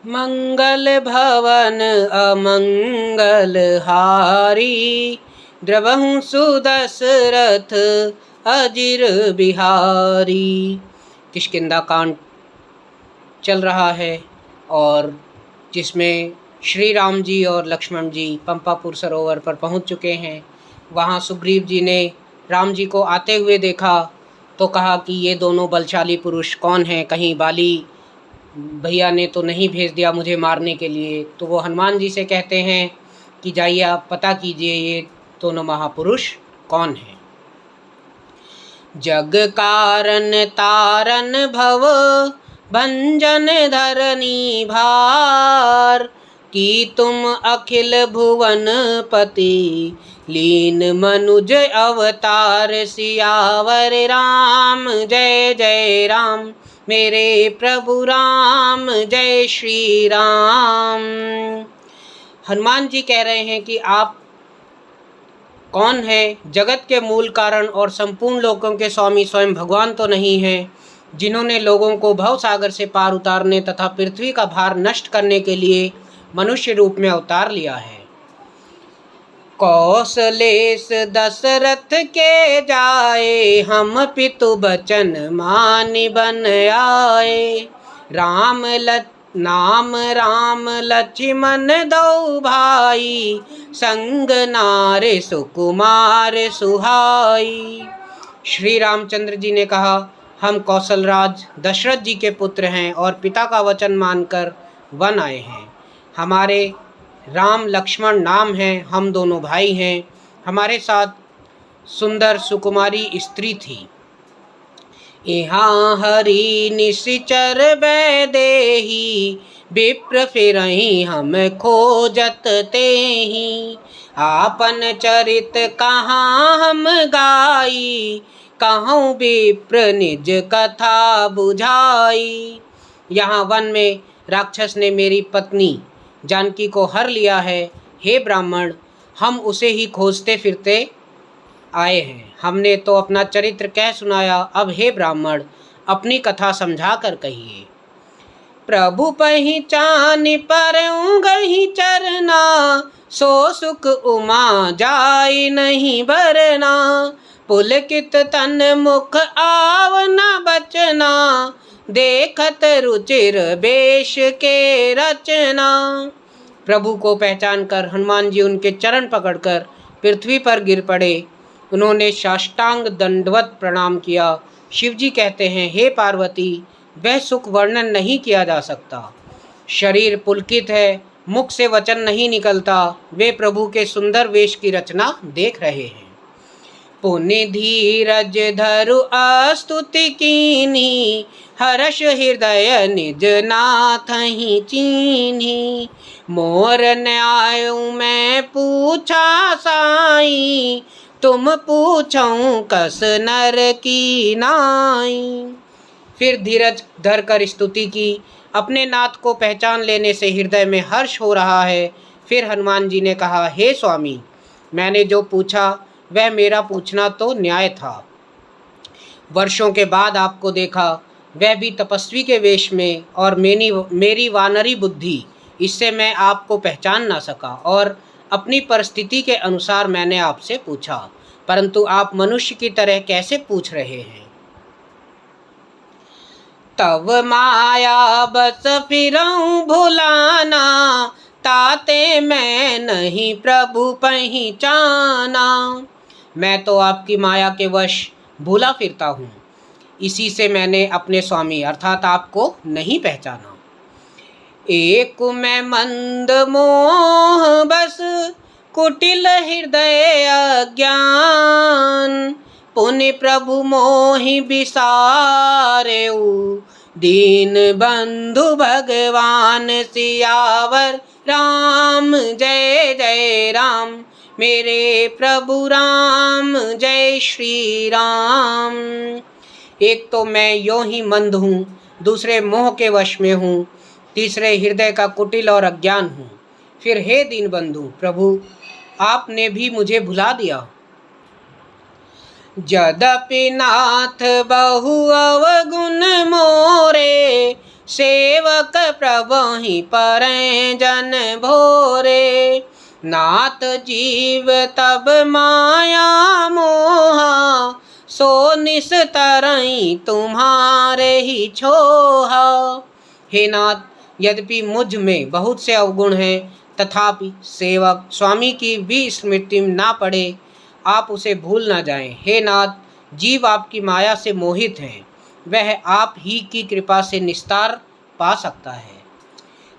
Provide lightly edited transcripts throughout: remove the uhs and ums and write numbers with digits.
मंगल भवन अमंगल हारी, द्रवहु सुदशरथ अजिर बिहारी। किष्किंधा कांड चल रहा है और जिसमें श्री राम जी और लक्ष्मण जी पंपापुर सरोवर पर पहुंच चुके हैं। वहां सुग्रीव जी ने राम जी को आते हुए देखा तो कहा कि ये दोनों बलशाली पुरुष कौन हैं, कहीं बाली भैया ने तो नहीं भेज दिया मुझे मारने के लिए। तो वो हनुमान जी से कहते हैं कि जाइए आप पता कीजिए ये दोनों महापुरुष कौन हैं। जग कारण तारन भव भंजन धरनी भार, की तुम अखिल भुवन पति लीन मनुज अवतार। सियावर राम जय जय राम, मेरे प्रभु राम जय श्री राम। हनुमान जी कह रहे हैं कि आप कौन है? जगत के मूल कारण और संपूर्ण लोकों के स्वामी स्वयं भगवान तो नहीं हैं, जिन्होंने लोगों को भव सागर से पार उतारने तथा पृथ्वी का भार नष्ट करने के लिए मनुष्य रूप में अवतार लिया है। कौशलेश दशरथ के जाए, हम पितु बचन मानि बन आए। नाम राम लक्ष्मण दो भाई, संग नारे सुकुमार सुहाई। श्री रामचंद्र जी ने कहा, हम कौशलराज दशरथ जी के पुत्र हैं और पिता का वचन मानकर वन आए हैं। हमारे राम लक्ष्मण नाम हैं, हम दोनों भाई हैं। हमारे साथ सुंदर सुकुमारी स्त्री थी। यहाँ हरि निशिचर वैदेही, विप्र फिरहि हम खोजत तेहि। आपन चरित कहाँ हम गाई, कहूँ विप्र निज कथा बुझाई। यहाँ वन में राक्षस ने मेरी पत्नी जानकी को हर लिया है। हे ब्राह्मण, हम उसे ही खोजते फिरते आए हैं। हमने तो अपना चरित्र कह सुनाया, अब हे ब्राह्मण अपनी कथा समझा कर कहिए। प्रभु पहिचान पर गही चरना, सो सुख उमा जाय नहीं भरना। पुलकित तन मुख आव न बचना, देखत रुचिर वेश के रचना। प्रभु को पहचान कर हनुमान जी उनके चरण पकड़कर पृथ्वी पर गिर पड़े। उन्होंने साष्टांग दंडवत प्रणाम किया। शिव जी कहते हैं, हे पार्वती, वह सुख वर्णन नहीं किया जा सकता। शरीर पुलकित है, मुख से वचन नहीं निकलता। वे प्रभु के सुंदर वेश की रचना देख रहे हैं। पुनि धीरज धरु अस्तुति कीन्ही, हर्ष हृदय निज नाथ ही चीन्ही। मोर न्याय मैं पूछा साई, तुम पूछऊं कस नर की नाई। फिर धीरज धर कर स्तुति की। अपने नाथ को पहचान लेने से हृदय में हर्ष हो रहा है। फिर हनुमान जी ने कहा, हे स्वामी, मैंने जो पूछा वह मेरा पूछना तो न्याय था। वर्षों के बाद आपको देखा, वह भी तपस्वी के वेश में, और मेरी वानरी बुद्धि, इससे मैं आपको पहचान ना सका और अपनी परिस्थिति के अनुसार मैंने आपसे पूछा, परंतु आप मनुष्य की तरह कैसे पूछ रहे हैं। तब माया बस फिरऊं भुलाना, ताते मैं नहीं प्रभु पहचाना। मैं तो आपकी माया के वश भूला फिरता हूँ, इसी से मैंने अपने स्वामी अर्थात आपको नहीं पहचाना। एक मैं मंद मोह बस, कुटिल हृदय अज्ञान। पुनि प्रभु मोहि बिसारेउ, दीन बंधु भगवान। सियावर राम जय जय राम, मेरे प्रभु राम जय श्री राम। एक तो मैं यों ही मंद हूँ, दूसरे मोह के वश में हूँ, तीसरे हृदय का कुटिल और अज्ञान हूँ। फिर हे दीन बंधु प्रभु, आपने भी मुझे भुला दिया। यद्यपि नाथ बहु अवगुण मोरे, सेवक प्रभहि परै जन भोरे। नाथ जीव तब माया मोहा, सो निस तरई तुम्हारे ही छोहा। हे नाथ, यद्यपि मुझ में बहुत से अवगुण हैं, तथापि सेवक स्वामी की भी स्मृति ना पड़े, आप उसे भूल ना जाएं। हे नाथ, जीव आपकी माया से मोहित है, वह आप ही की कृपा से निस्तार पा सकता है।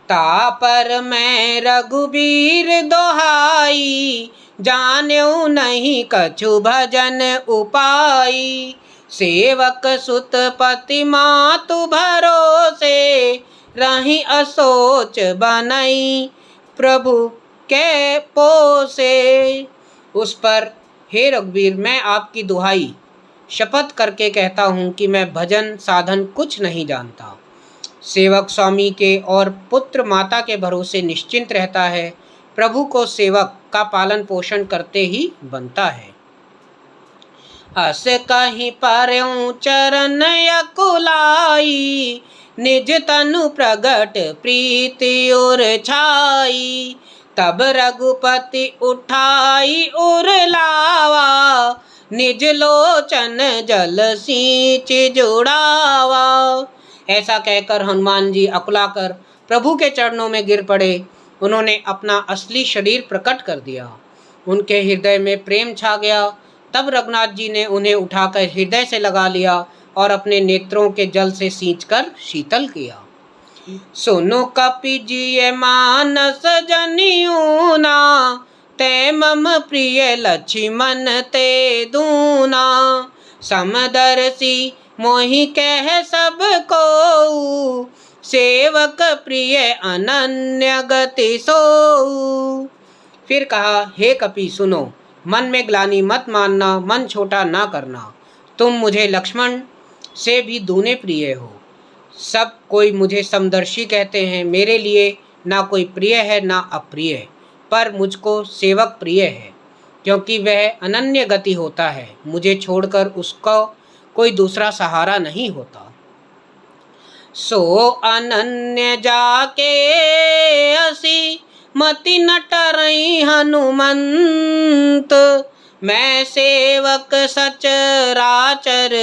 तापर मैं रघुबीर दोहाई, जान्यो नहीं कछु भजन उपाई। सेवक सुत पति मातु भरोसे, रही असोच बनई प्रभु के पोसे। उस पर हे रघुवीर, मैं आपकी दुहाई शपथ करके कहता हूँ कि मैं भजन साधन कुछ नहीं जानता। सेवक स्वामी के और पुत्र माता के भरोसे निश्चिंत रहता है। प्रभु को सेवक का पालन पोषण करते ही बनता है। अस कहीं पर्यों चरण अकुलाई, निज तनु प्रगट प्रीति उर छाई। तब रघुपति उठाई उर लावा, निज लोचन जल सींच जुड़ावा। ऐसा कहकर हनुमान जी अकुलाकर प्रभु के चरणों में गिर पड़े। उन्होंने अपना असली शरीर प्रकट कर दिया। उनके हृदय में प्रेम छा गया। तब रघुनाथ जी ने उन्हें उठाकर हृदय से लगा लिया और अपने नेत्रों के जल से सींचकर शीतल किया। सुनो कपि जिय मानस जनियूना, ते मम प्रिय लक्ष्मण ते दूना। समदर्शी मोहि कह सब को, सेवक प्रिय अनन्य गति सोऊ। फिर कहा, हे कपि सुनो, मन में ग्लानि मत मानना, मन छोटा ना करना। तुम मुझे लक्ष्मण से भी दूने प्रिय हो। सब कोई मुझे समदर्शी कहते हैं। मेरे लिए ना कोई प्रिय है ना अप्रिय, पर मुझको सेवक प्रिय है, क्योंकि वह अनन्य गति होता है। मुझे छोड़कर उसको कोई दूसरा सहारा नहीं होता। सो अनन्य जाके असी, मति न टरई हनुमंत। मैं सेवक सचराचर,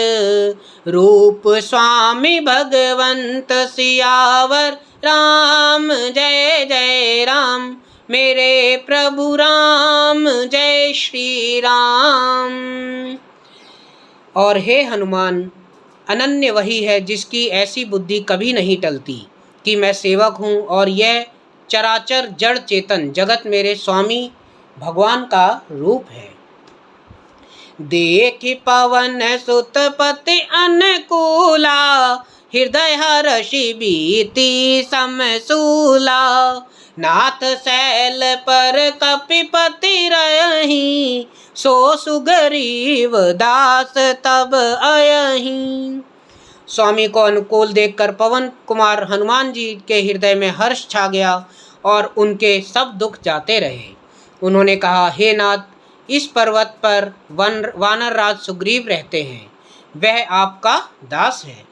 रूप स्वामी भगवंत। सियावर राम जय जय राम, मेरे प्रभु राम जय श्री राम। और हे हनुमान, अनन्य वही है जिसकी ऐसी बुद्धि कभी नहीं टलती कि मैं सेवक हूँ और यह चराचर जड़ चेतन जगत मेरे स्वामी भगवान का रूप है। देख पवन सुत पति अनुकूला, हृदय हर्षि बीति समसूला। नाथ शैल पर कपिपति रही, सो सुग्रीव दास तब अयहीं। स्वामी को अनुकूल देखकर पवन कुमार हनुमान जी के हृदय में हर्ष छा गया और उनके सब दुख जाते रहे। उन्होंने कहा, हे नाथ, इस पर्वत पर वानर राज सुग्रीव रहते हैं, वह आपका दास है।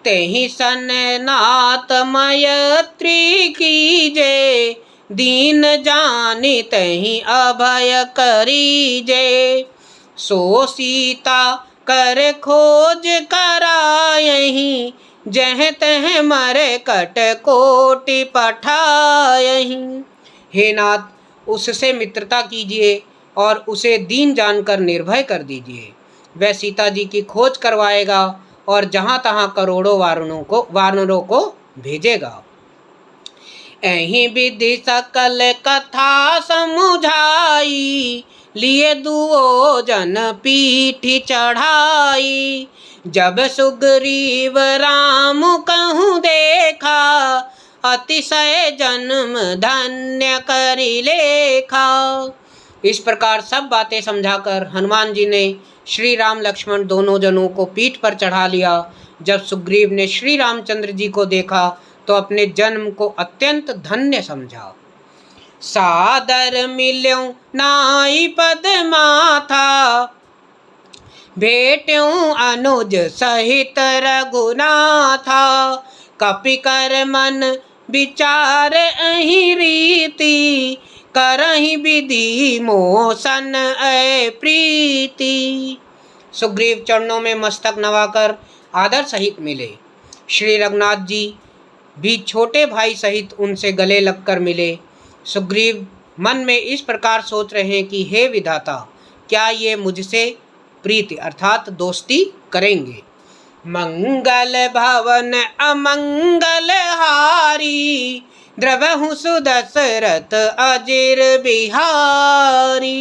तेहि सन नाथ मैत्री कीजे, दीन जानि तेहि अभय करीजे। सो सीता कर खोज करायहि, जह तह मरे कट कोटि पठायहि। हे नाथ, उससे मित्रता कीजिए और उसे दीन जानकर निर्भय कर दीजिए। वह सीता जी की खोज करवाएगा और जहाँ तहाँ करोड़ों वानरों को भेजेगा। एहि विधि सकल कथा समुझाई, लिए दुओ जन पीठी चढ़ाई। जब सुग्रीव राम कहूँ देखा, अतिशय जन्म धन्य करि लेखा। इस प्रकार सब बातें समझाकर हनुमान जी ने श्री राम लक्ष्मण दोनों जनों को पीठ पर चढ़ा लिया। जब सुग्रीव ने श्री रामचंद्र जी को देखा तो अपने जन्म को अत्यंत धन्य समझा। सादर मिल्यों नाई पद माथा, भेट्यों अनुज सहित रघुनाथा। कपि कर मन विचार अहि रीति, करहि विधि मोसन ऐ प्रीति। सुग्रीव चरणों में मस्तक नवाकर आदर सहित मिले। श्री रघुनाथ जी भी छोटे भाई सहित उनसे गले लगकर मिले। सुग्रीव मन में इस प्रकार सोच रहे हैं कि हे विधाता, क्या ये मुझसे प्रीति अर्थात दोस्ती करेंगे। मंगल भवन अमंगल हारी, द्रवहु सुदशरथ अजिर बिहारी।